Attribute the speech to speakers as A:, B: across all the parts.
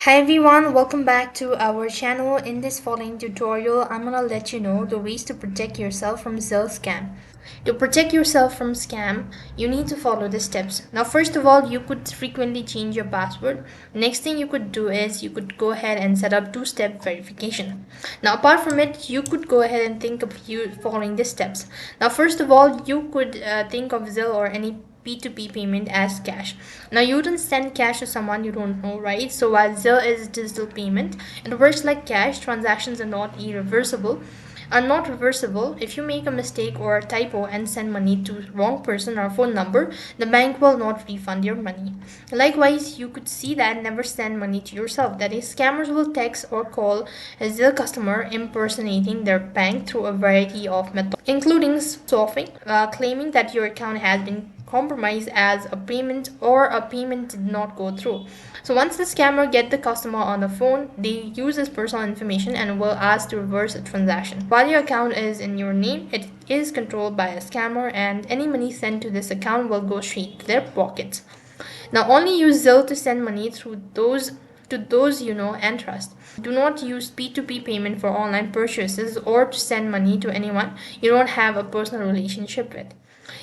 A: Hi everyone, welcome back to our channel. In this following tutorial, I'm gonna let you know the ways to protect yourself from Zelle scam. To protect yourself from scam, you need to follow the steps. Now, first of all, you could frequently change your password. Next thing you could do is you could go ahead and set up two-step verification. Now, apart from it, you could go ahead and think of you following the steps. Now, first of all, you could think of Zelle or any P2P payment as cash. Now you don't send cash to someone you don't know, right? So while Zelle is digital payment, it works like cash. Transactions are not reversible. If you make a mistake or a typo and send money to wrong person or phone number, the bank will not refund your money. Likewise, you could see that never send money to yourself. That is, scammers will text or call a Zelle customer impersonating their bank through a variety of methods, including spoofing, claiming that your account has been compromised as a payment or a payment did not go through. So once the scammer get the customer on the phone, they use his personal information and will ask to reverse a transaction. While your account is in your name, it is controlled by a scammer and any money sent to this account will go straight to their pockets. Now only use Zelle to send money through those you know and trust. Do not use P2P payment for online purchases or to send money to anyone you don't have a personal relationship with.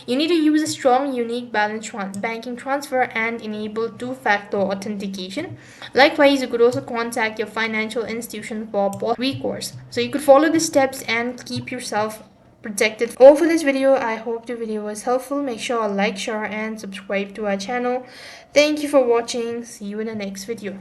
A: You need to use a strong, unique banking transfer and enable two-factor authentication. Likewise, you could also contact your financial institution for recourse. So you could follow the steps and keep yourself protected. All for this video. I hope the video was helpful. Make sure to like, share, and subscribe to our channel. Thank you for watching. See you in the next video.